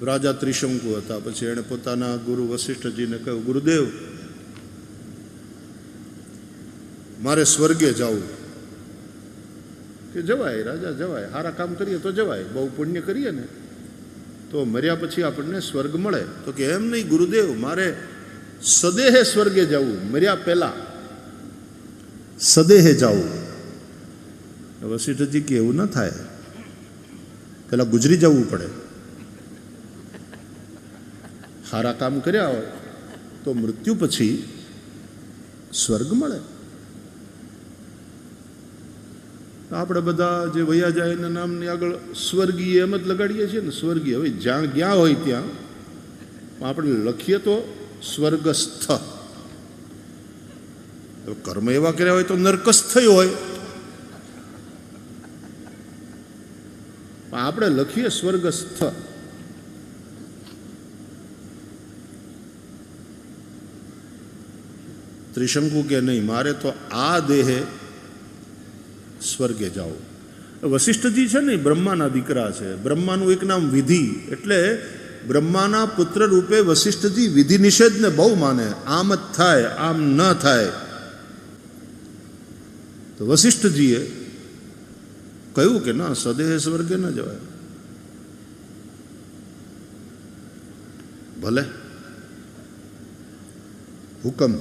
રાજા ત્રિશંકુ હતા. પછી એણે પોતાના ગુરુ વશિષ્ઠજીને કહ્યું, ગુરુદેવ, મારે સ્વર્ગે જવું. કે જવાય રાજા, જવાય, સારા કામ કરીએ તો જવાય, બહુ પુણ્ય કરીએ ને તો મર્યા પછી આપણને સ્વર્ગ મળે. તો કે એમ નહીં ગુરુદેવ, મારે સદેહે સ્વર્ગે જવું, મર્યા પહેલા સદેહે જવું. વશિષ્ઠજી કે એવું ન થાય, પેલા ગુજરી જવું પડે. સારા કામ કર્યા હોય તો મૃત્યુ પછી સ્વર્ગ મળે. આપણે બધા જે વૈયા જાય એના નામની આગળ સ્વર્ગીય એમ જ લગાડીએ છીએ ને, સ્વર્ગીય. હવે જ્યાં ગયા હોય ત્યાં આપણે લખીએ તો સ્વર્ગસ્થ. કર્મ એવા કર્યા હોય તો નરકસ્થ હોય, આપણે લખીએ સ્વર્ગસ્થ. ત્રિશંકુ કે નહીં, મારે તો આ દેહે સ્વર્ગે જાઓ. વશિષ્ઠજી છે ને બ્રહ્માના દીકરા છે. બ્રહ્માનું એક નામ વિધિ, એટલે બ્રહ્માના પુત્ર રૂપે વશિષ્ઠજી વિધિ નિષેધને બહુ માને. આમ જ થાય, આમ ન થાય. તો વશિષ્ઠજીએ કહ્યું કે ના, સદેહ સ્વર્ગે ન જવાય. ભલે, હુકમ.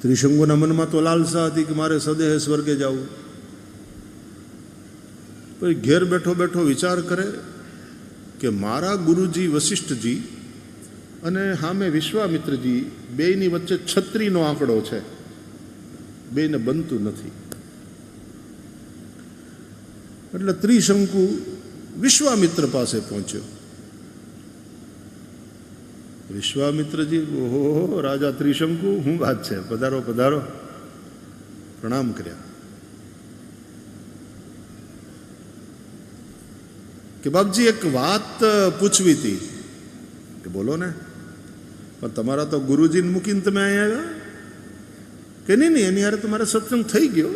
ત્રિશંકુના મનમાં તો લાલસા હતી કે મારે સદેહ સ્વર્ગે જવું. પછી ઘેર બેઠો બેઠો વિચાર કરે કે મારા ગુરુજી વશિષ્ઠજી અને સામે વિશ્વામિત્રજી, બેયની વચ્ચે છત્રીનો આંકડો છે, બેયને બનતું નથી. એટલે ત્રિશંકુ વિશ્વામિત્ર પાસે પહોંચ્યો. વિશ્વામિત્રજી, ઓહો રાજા ત્રિશંકુ, શું વાત છે, પધારો પધારો. પ્રણામ કર્યા. કે બાપજી, એક વાત પૂછવી હતી. કે બોલો ને. પણ તમારા તો ગુરુજીને મૂકીને તમે અહીંયા આવ્યા? કે નહીં, એની હારે તો મારે સત્સંગ થઈ ગયો.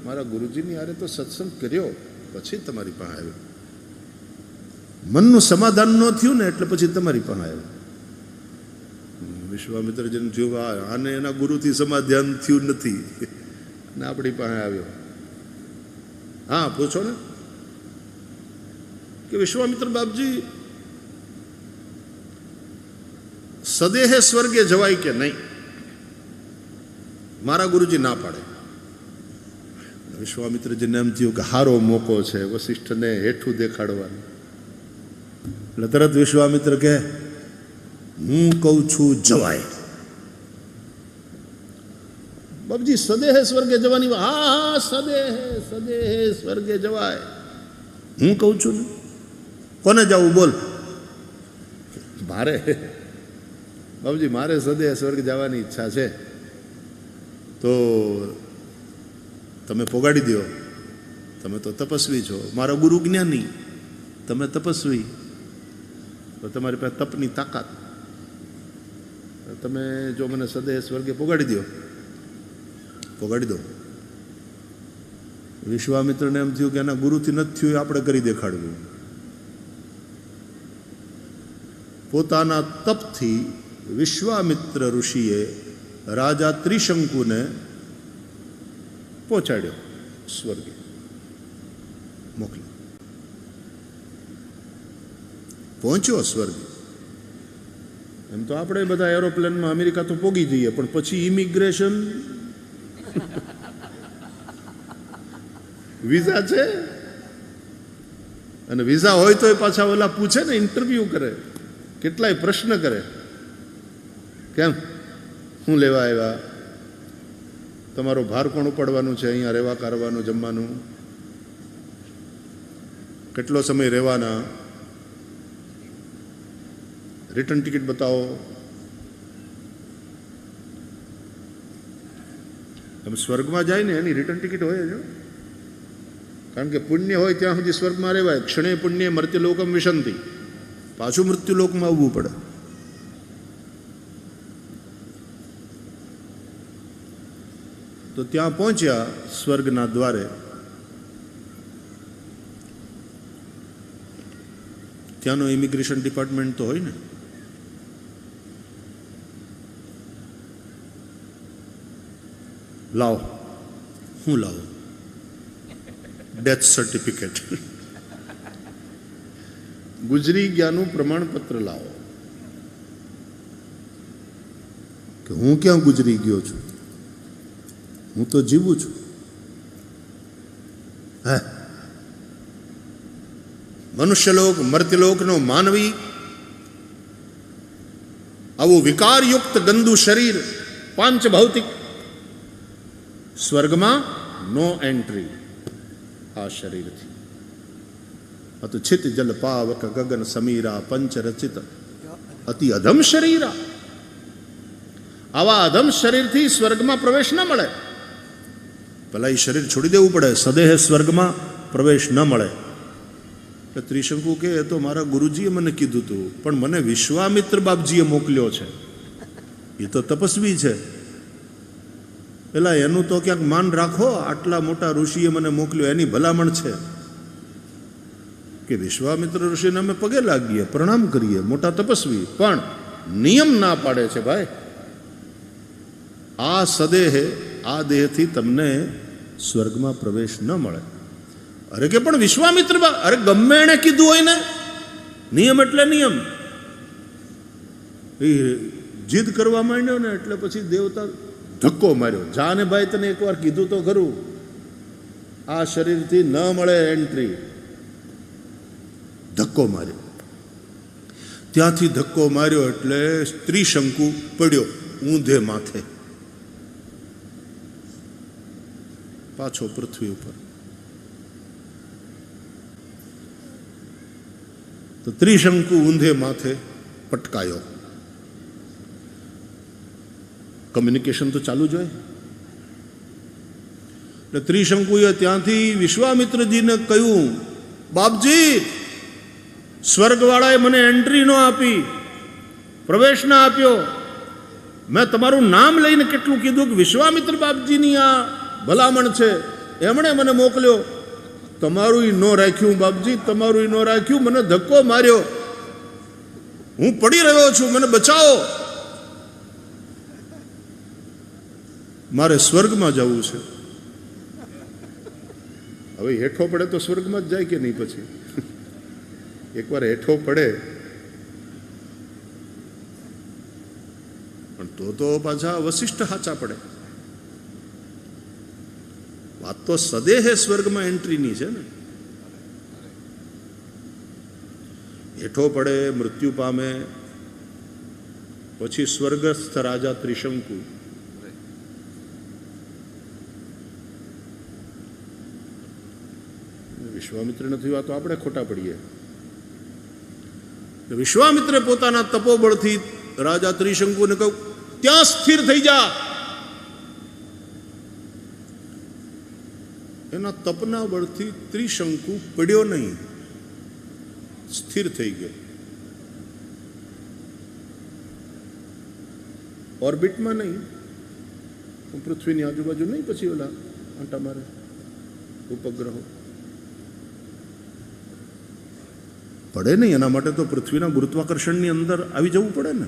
મારા ગુરુજીની હારે તો સત્સંગ કર્યો, પછી તમારી પાસે આવ્યો. મનનું સમાધાન ન થયું ને એટલે પછી તમારી પાસે આવ્યો. વિશ્વામિત્રજીને થયું આને એના ગુરુથી સમાધાન થયું નથી ને આપણી પાસે આવ્યો. હા, પૂછો ને. કે વિશ્વામિત્ર બાપજી, સદેહે સ્વર્ગે જવાય કે નહીં? મારા ગુરુજી ના પાડે. વિશ્વામિત્રજીને એમ થયું કે હારો મોકો છે વશિષ્ઠને હેઠું દેખાડવાનું. એટલે તરત વિશ્વામિત્ર કહે, હું કહું છું જવાય. બાપજી, સદેહે સ્વર્ગે જવાની? હા, સદેહે સ્વર્ગે જવાય. હું કહું છું ને. કોને જવું બોલ? મારે બાપજી, મારે સદેહ સ્વર્ગ જવાની ઈચ્છા છે. તો તમે પોગાડી દો. તમે તો તપસ્વી છો, મારા ગુરુ જ્ઞાની, તમે તપસ્વી, તો તમારી પાસે તપની તાકાત. તમે જો મને સદેહ સ્વર્ગે પોગાડી દો, પોગાડી દો. વિશ્વામિત્રને એમ થયું કે એના ગુરુથી નથી થયું, આપણે કરી દેખાડવું. પોતાના તપથી વિશ્વામિત્ર ઋષિએ રાજા ત્રિશંકુને પહોંચાડ્યો સ્વર્ગે, મોકલ્યો. પહોંચ્યો સ્વર્ગે. એમ તો આપણે બધા એરોપ્લેનમાં અમેરિકા તો પોગી જઈએ, પણ પછી ઇમિગ્રેશન વિઝા છે, અને વિઝા હોય તો પાછા ઓલા પૂછે ને, ઇન્ટરવ્યુ કરે, કેટલાય પ્રશ્ન કરે. કેમ, શું લેવા આવ્યા, તમારો ભાર કોણ ઉપાડવાનું છે, અહીંયા રહેવા કરવાનું, જમવાનું, કેટલો સમય રહેવાના, રિટર્ન ટિકિટ બતાવો. તમે સ્વર્ગમાં જાય ને એની રિટર્ન ટિકિટ હોય જ, કારણ કે પુણ્ય હોય ત્યાં સુધી સ્વર્ગમાં રહેવાય. ક્ષણે પુણ્ય મર્ત્યલોકમ વિશંતિ, પાછું મૃત્યુલોકમાં આવવું પડે. તો ત્યાં પહોંચ્યા સ્વર્ગના દ્વારે. ત્યાંનો ઇમિગ્રેશન ડિપાર્ટમેન્ટ તો હોય ને. લાવો, હું લાવો? ડેથ સર્ટિફિકેટ, ગુજરી ગયાનું પ્રમાણપત્ર લાવો. કે હું ક્યાં ગુજરી ગયો છું? હું તો જીવું છું. હે, મનુષ્યલોક મર્ત્યલોકનો માનવી આવું વિકારયુક્ત ગંદુ શરીર, પાંચ ભૌતિક, સ્વર્ગમાં નો એન્ટ્રી આ શરીરથી. આ તો છિત જલ પાવક ગગન સમીરા પંચ રચિત અતિ અધમ શરીરા. આવા અધમ શરીરથી સ્વર્ગમાં પ્રવેશ ન મળે. પેલા એ શરીર છોડી દેવું પડે, સદેહ સ્વર્ગમાં પ્રવેશ ન મળે. ત્રિશંકુ કે એ તો મારા ગુરુજીએ મને કીધું હતું, પણ મને વિશ્વામિત્ર બાપજીએ મોકલ્યો છે. એ તો તપસ્વી છે. પેલા એનું તો ક્યાંક માન રાખો. આટલા મોટા ઋષિએ મને મોકલ્યો, એની ભલામણ છે કે વિશ્વામિત્ર ઋષિને અમે પગે લાગીએ, પ્રણામ કરીએ, મોટા તપસ્વી, પણ નિયમ ના પાડે છે ભાઈ, આ સદેહે, આ દેહથી તમને સ્વર્ગમાં પ્રવેશ ન મળે. અરે કે પણ વિશ્વામિત્ર, અરે ગમે એને કીધું હોય ને, નિયમ એટલે નિયમ. એ જીદ કરવા માંડ્યો ને એટલે પછી દેવતા ધક્કો માર્યો. જાને ભાઈ તને એકવાર કીધું તો ખરું, આ શરીરથી ન મળે એન્ટ્રી. ધક્કો માર્યો. ત્યાંથી ધક્કો માર્યો એટલે ત્રિશંકુ પડ્યો ઊંધે માથે પાછો પૃથ્વી ઉપર. તો ત્રિશંકુ ઊંધે માથે પટકાયો. કમ્યુનિકેશન તો ચાલુ જ હોય. એટલે ત્રિશંકુએ ત્યાંથી વિશ્વામિત્રજીને કહ્યું, બાપજી, સ્વર્ગવાળાએ મને એન્ટ્રી ન આપી, પ્રવેશ ના આપ્યો. મેં તમારું નામ લઈને કેટલું કીધું કે વિશ્વામિત્ર બાપજીની આ ભલામણ છે, એમણે મને મોકલ્યો. તમારું ન રાખ્યું બાપજી, તમારું ન રાખ્યું. મને ધક્કો માર્યો, હું પડી રહ્યો છું, મને બચાવો. મારે સ્વર્ગમાં જવું છે. હવે હેઠો પડે તો સ્વર્ગમાં જ જાય કે નહીં? પછી એકવાર હેઠો પડે પણ તો પાછા વશિષ્ઠ હાચા પડે. વાત તો સદેહે સ્વર્ગમાં એન્ટ્રીની છે ને. હેઠો પડે, મૃત્યુ પામે, પછી સ્વર્ગસ્થ રાજા ત્રિશંકુ વિશ્વામિત્ર નથી વાતો, આપણે ખોટા પડીએ. વિશ્વામિત્રે પોતાના તપોબળથી રાજા ત્રિશંકુને કહ્યું, ત્યાં સ્થિર થઈ જા. એના તપના બળથી ત્રિશંકુ પડ્યો નહીં, સ્થિર થઈ ગયો. ઓર્બિટમાં નહીં, પૃથ્વીની આજુબાજુ નહીં, પછી ઓલા આંટા મારે ઉપગ્રહો પડે નહીં. એના માટે તો પૃથ્વીના ગુરુત્વાકર્ષણની અંદર આવી જવું પડે ને.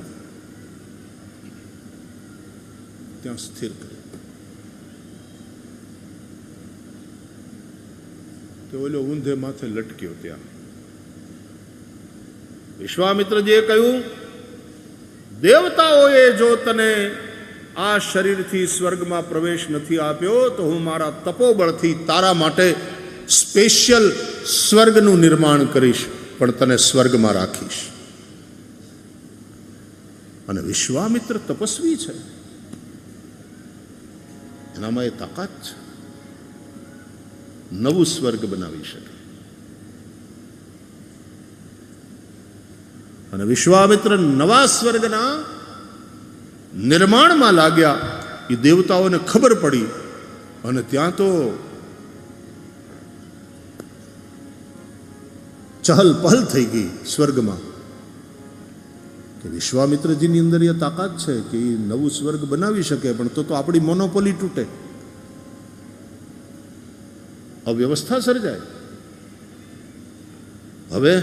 ત્યાં સ્થિર કરે. તો ઓલો ઊંધે માથે લટક્યો. ત્યાં વિશ્વામિત્રજીએ કહ્યું, દેવતાઓએ જો તને આ શરીરથી સ્વર્ગમાં પ્રવેશ નથી આપ્યો તો હું મારા તપોબળથી તારા માટે સ્પેશિયલ સ્વર્ગનું નિર્માણ કરીશ, પણ તને સ્વર્ગમાં રાખીશ. અને વિશ્વામિત્ર તપસ્વી છે, એનામાં એ તાકાત છે, નવું સ્વર્ગ બનાવી શકે. અને વિશ્વામિત્ર નવા સ્વર્ગના નિર્માણમાં લાગ્યા. એ દેવતાઓને ખબર પડી અને ત્યાં તો ચહલ પહલ થઈ ગઈ સ્વર્ગમાં કે વિશ્વામિત્રજીની અંદર એ તાકાત છે કે એ નવું સ્વર્ગ બનાવી શકે, પણ તો આપણી મોનોપોલી તૂટે, અવ્યવસ્થા સર્જાય. હવે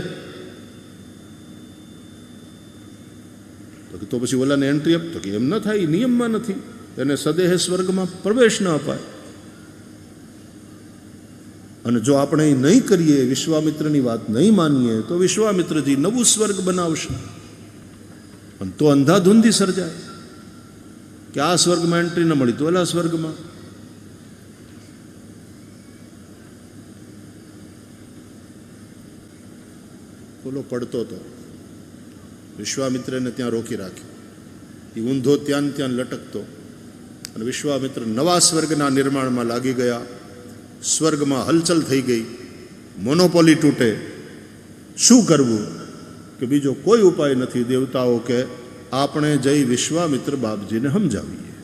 તો પછી ઓલાને એન્ટ્રી આપતો કે એમ ન થાય, નિયમમાં નથી, એને સદેહે સ્વર્ગમાં પ્રવેશ ન અપાય. અને જો આપણે એ નહીં કરીએ, વિશ્વામિત્રની વાત નહીં માનીએ, તો વિશ્વામિત્રજી નવું સ્વર્ગ બનાવશે. અને તો અંધાધૂંધી સર્જાય કે આ સ્વર્ગમાં એન્ટ્રી ન મળી તો ઓલા સ્વર્ગમાં. ઓલો પડતો હતો, વિશ્વામિત્રને ત્યાં રોકી રાખ્યો. એ ઊંધો ત્યાં ત્યાં લટકતો, અને વિશ્વામિત્ર નવા સ્વર્ગના નિર્માણમાં લાગી ગયા. સ્વર્ગમાં હલચલ થઈ ગઈ, મોનોપોલી તૂટે. શું કરવું કે બીજો કોઈ ઉપાય નથી. દેવતાઓ કે આપણે જઈ વિશ્વામિત્ર બાપજીને સમજાવીએ.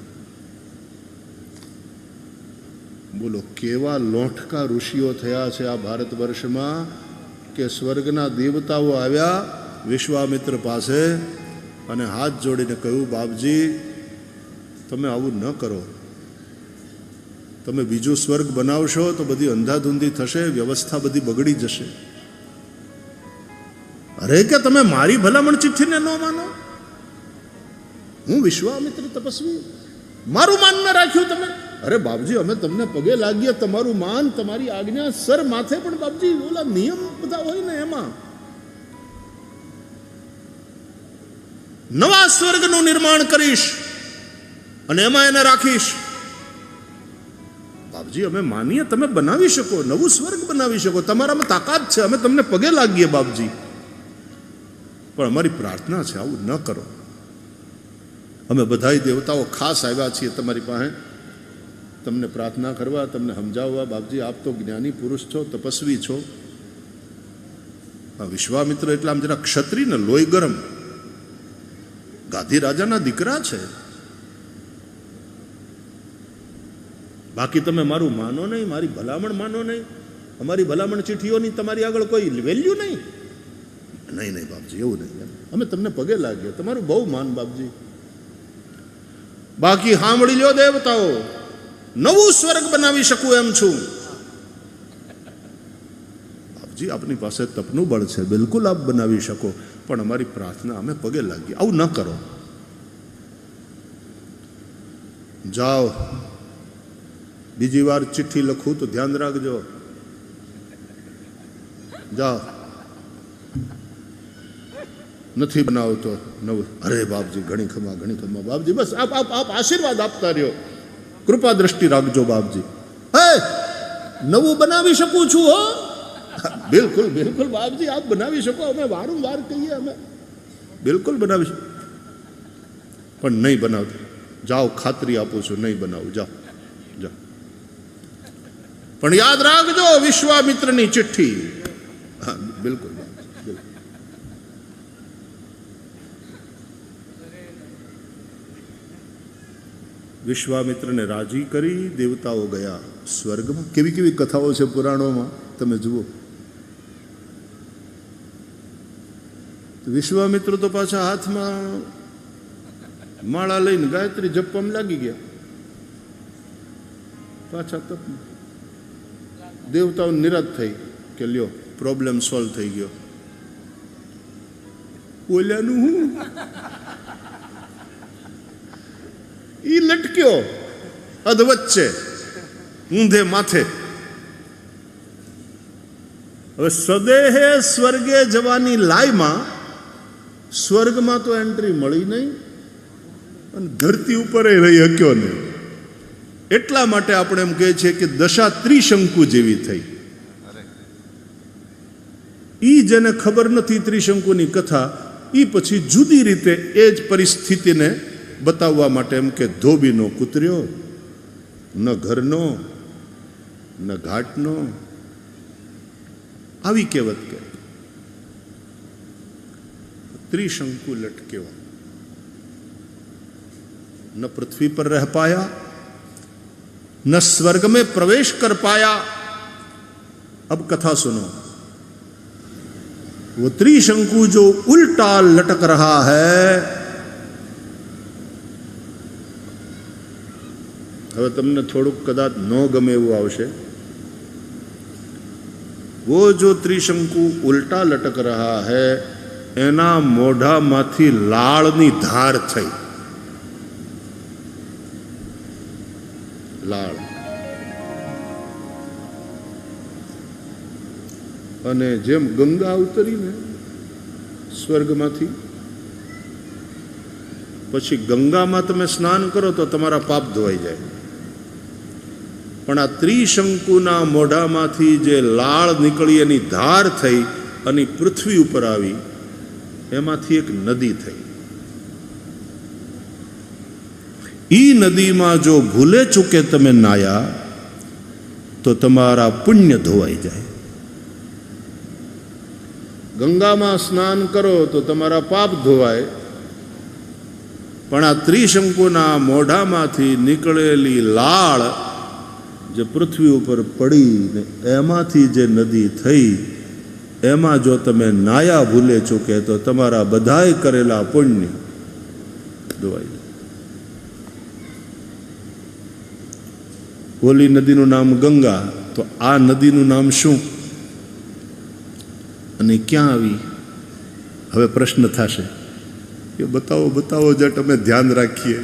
બોલો કેવા લોઠકા ઋષિઓ થયા છે આ ભારત વર્ષમાં કે સ્વર્ગના દેવતાઓ આવ્યા વિશ્વામિત્ર પાસે અને હાથ જોડીને કહ્યું, બાપજી તમે આવું ન કરો. તમે બીજું સ્વર્ગ બનાવશો તો બધી અંધાધૂંધી થશે, વ્યવસ્થા બધી બગડી જશે. અરે કે તમે મારી ભલામણ ચિઠ્ઠીને ન માનો? હું વિશ્વામિત્ર તપસ્વી, મારું માન ન રાખ્યું તમે? અરે બાપજી અમે તમને પગે લાગીએ, તમારું માન, તમારી આજ્ઞા સર માથે, પણ બાપજી ઓલા નિયમ બધા હોય ને એમાં. નવા સ્વર્ગનું નિર્માણ કરીશ અને એમાં એને રાખીશ. બાપજી અમે માનીએ, તમે બનાવી શકો, નવું સ્વર્ગ બનાવી શકો, તમારામાં તાકાત છે, અમે તમને પગે લાગીએ બાપજી, પણ અમારી પ્રાર્થના છે આવું ન કરો. અમે બધાય દેવતાઓ ખાસ આવ્યા છીએ તમારી પાસે તમને પ્રાર્થના કરવા, તમને સમજાવવા. બાપજી આપ તો જ્ઞાની પુરુષ છો, તપસ્વી છો. આ વિશ્વામિત્ર એટલે આમ જરા ક્ષત્રિય ને લોહી ગરમ, ગાંધી રાજાના દીકરા છે. બાકી તમે મારું માનો નહીં, મારી ભલામણ માનો નહીં, અમારી ભલામણ ચિઠ્ઠીઓની તમારી આગળ કોઈ વેલ્યુ નહીં. નહીં નહીં બાપજી એવું નહીં, અમે તમને પગે લાગીએ, તમારું બહુ માન બાપજી. બાકી સાંભળી લ્યો દેવતાઓ, નવું સ્વર્ગ બનાવી શકું એમ છું. બાપજી આપની પાસે તપનું બળ છે, બિલકુલ આપ બનાવી શકો, પણ અમારી પ્રાર્થના અમે પગે લાગીએ, આવું ન કરો. જાઓ, બીજી વાર ચિઠ્ઠી લખું તો ધ્યાન રાખજો. જાઓ, નથી બનાવતો નવું. અરે બાપજી ઘણી ખમા, ઘણી ખમા બાપજી, બસ આપ આપ આપ આશીર્વાદ આપતા રહ્યો, કૃપા દ્રષ્ટિ રાખજો બાપજી. હે નવું બનાવી શકું છું હો. બિલકુલ બિલકુલ બાપજી આપ બનાવી શકો, અમે વારંવાર કહીએ, અમે બિલકુલ બનાવી શકો, પણ નહીં બનાવતા. જાઓ, ખાતરી આપું છું નહીં બનાવું, જાઓ જાઓ. પણ યાદ રાખજો વિશ્વામિત્રની ચિઠ્ઠી. હા બિલકુલ. વિશ્વામિત્રને રાજી કરી દેવતાઓ ગયા સ્વર્ગમાં. કેવી કેવી કથાઓ છે પુરાણોમાં, તમે જુઓ. વિશ્વામિત્ર તો પાછા હાથમાં માળા લઈને ગાયત્રી જપવામાં લાગી ગયા, પાછા તપ. દેવતાઓ નિરાશ થઈ કે લ્યો પ્રોબ્લેમ સોલ્વ થઈ ગયો. ઓલ્યાનું હું ઈ લટક્યો અધવચ્ચે ઊંધે માથે. હવે સદેહે સ્વર્ગે જવાની લાઈમાં સ્વર્ગમાં તો એન્ટ્રી મળી નહીં અને ધરતી ઉપર રહી શક્યો નહીં. એટલા માટે આપણે એમ કહીએ છીએ કે દશા ત્રિશંકુ જેવી થઈ. ઈ જેને ખબર નથી ત્રિશંકુની કથા, ઈ પછી જુદી રીતે એ જ પરિસ્થિતિને બતાવવા માટે એમ કે ધોબીનો કૂતર્યો, ન ઘરનો ન ઘાટનો, આવી કહેવત કે त्रिशंकु लटके, न पृथ्वी पर रह पाया न स्वर्ग में प्रवेश कर पाया. अब कथा सुनो. वो त्रिशंकु जो उल्टा लटक रहा है, હવે તમને થોડુંક કદાચ ન ગમે એવું આવશે. वो जो त्रिशंकु उल्टा लटक रहा है એના મોઢામાંથી લાળની ધાર થઈ. લાળ. અને જેમ ગંગા ઉતરીને સ્વર્ગમાંથી, પછી ગંગામાં તમે સ્નાન કરો તો તમારા પાપ ધોવાઈ જાય. પણ આ ત્રિશંકુના મોઢામાંથી જે લાળ નીકળી એની ધાર થઈ અને પૃથ્વી ઉપર આવી, એમાંથી એક નદી થઈ. ઈ નદીમાં જો ભૂલે ચૂકે તમે નાયા તો તમારા પુણ્ય ધોવાઈ જાય. ગંગામાં સ્નાન કરો તો તમારા પાપ ધોવાય, પણ આ ત્રિશંકુના મોઢામાંથી નીકળેલી લાળ જે પૃથ્વી ઉપર પડી ને એમાંથી જે નદી થઈ, એમાં જો તમે નાયા ભૂલે ચૂકે તો તમારા બધાય કરેલા પુણ્ય ધોવાઈ જાય. ઓલી નદીનું નામ ગંગા, તો આ નદીનું નામ શું અને ક્યાં આવી? હવે પ્રશ્ન થશે કે બતાવો બતાવો જટ, અમે ધ્યાન રાખીએ.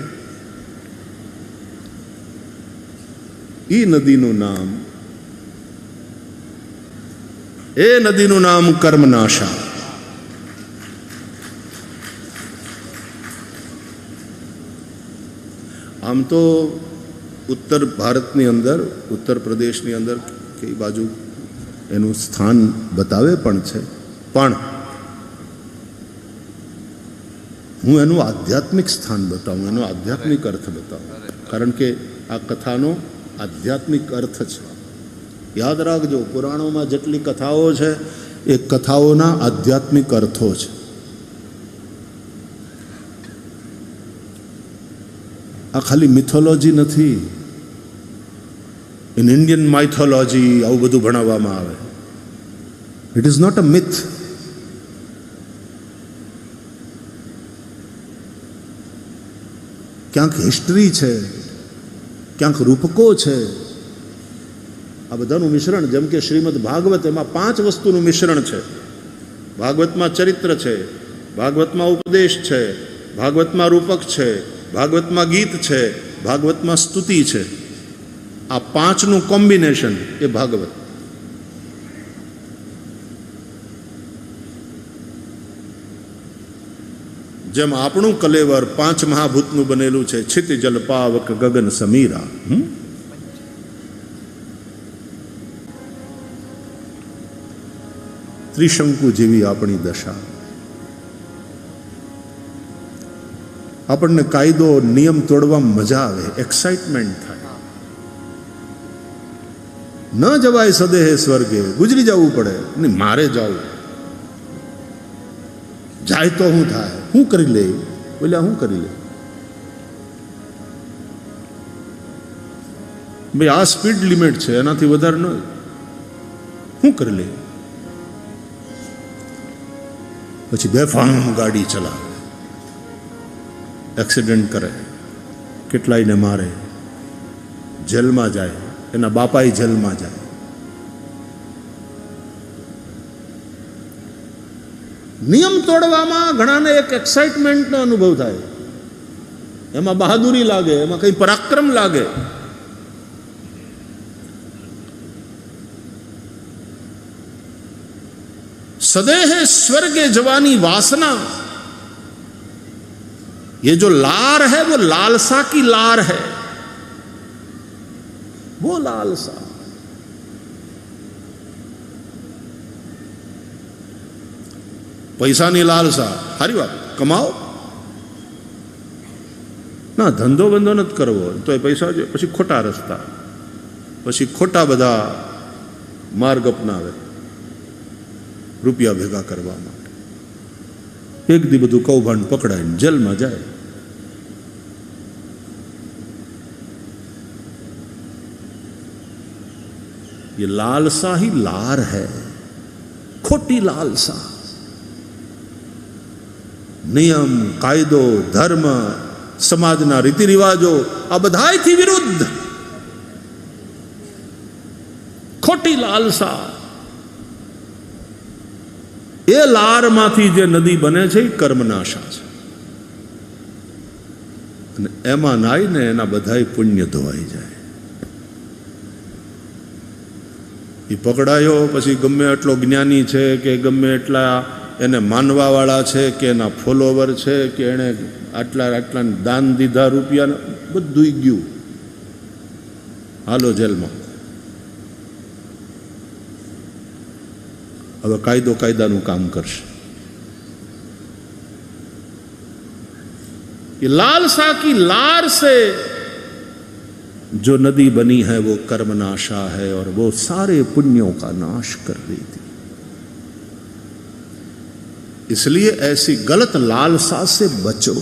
એ નદીનું નામ, એ નદીનું નામ કર્મનાશા. આમ તો ઉત્તર ભારતની અંદર, ઉત્તર પ્રદેશની અંદર કઈ બાજુ એનું સ્થાન બતાવે પણ છે, પણ હું એનું આધ્યાત્મિક સ્થાન બતાવું, એનો આધ્યાત્મિક અર્થ બતાવું, કારણ કે આ કથાનો આધ્યાત્મિક અર્થ છે. યાદ રાખજો, પુરાણોમાં જેટલી કથાઓ છે એ કથાઓના આધ્યાત્મિક અર્થો છે. આ ખાલી મિથોલોજી નથી. ઇન ઇન્ડિયન માઇથોલોજી આવું બધું ભણાવવામાં આવે. It is not a myth. ક્યાંક હિસ્ટ્રી છે, ક્યાંક રૂપકો છે. આ બધાનું મિશ્રણ, જેમ કે શ્રીમદ ભાગવત, એમાં 5 વસ્તુનું મિશ્રણ છે. ભાગવતમાં ચરિત્ર છે, ભાગવતમાં ઉપદેશ છે, ભાગવતમાં રૂપક છે, ભાગવતમાં ગીત છે, ભાગવતમાં સ્તુતિ છે. આ 5નું કોમ્બિનેશન એ ભાગવત. જેમ આપણું કલેવર 5 મહાભૂતનું બનેલું છે, છિત જલ પાવક ગગન સમીરા. ત્રિશંકુ જેવી આપણી દશા. આપણને કાયદો નિયમ તોડવામાં મજા આવે, એક્સાઇટમેન્ટ થાય. ન જવાય સદેહે સ્વર્ગે, ગુજરી જવું પડે. નહીં, મારે જવું. જાય તો શું થાય? શું કરી લે? બોલ્યા શું કરી લે? ભાઈ આ સ્પીડ લિમિટ છે, એનાથી વધારે ન. શું કરી લે? પછી બેફામ ગાડી ચલાવે, એક્સિડન્ટ કરે, કેટલાયને મારે, જેલમાં જાય, એના બાપાએ જેલમાં જાય. નિયમ તોડવામાં ઘણાને એક એક્સાઇટમેન્ટનો અનુભવ થાય, એમાં બહાદુરી લાગે, એમાં કંઈ પરાક્રમ લાગે. સદેહે स्वर्गे जवानी वासना, ये जो लार है वो लालसा की लार है. वो लालसा પૈસાની લાલસા, સારી વાત, કમાઓ ના, ધંધો બંધો નથી કરવો તો એ પૈસા છે. પછી ખોટા રસ્તા, પછી ખોટા બધા માર્ગ અપનાવે રૂપિયા ભેગા કરવા માટે. એક દી બધું કૌભાંડ પકડાઈને જેલમાં જાય. ये लालसा ही लार है, खोटी लालसा. નિયમ, કાયદો, ધર્મ, સમાજના રીતિ રિવાજો આ બધાયથી વિરુદ્ધ ખોટી લાલસા. એ લારમાંથી જે નદી બને છે એ કર્મનાશા છે, અને એમાં નાઈને એના બધાય પુણ્ય ધોવાઈ જાય. એ પકડાયો પછી ગમે એટલો જ્ઞાની છે કે ગમે એટલા એને માનવાવાળા છે કે એના ફોલોવર છે કે એણે આટલા દાન દીધા રૂપિયા, બધું ગયું, હાલો જેલમાં. હવે કાયદો કાયદાનું કામ કરશે. ये लालसा की लार से जो नदी बनी है वो कर्मनाशा है और वो सारे पुण्यों का नाश कर रही थी. इसलिए ऐसी गलत लालसा से बचो.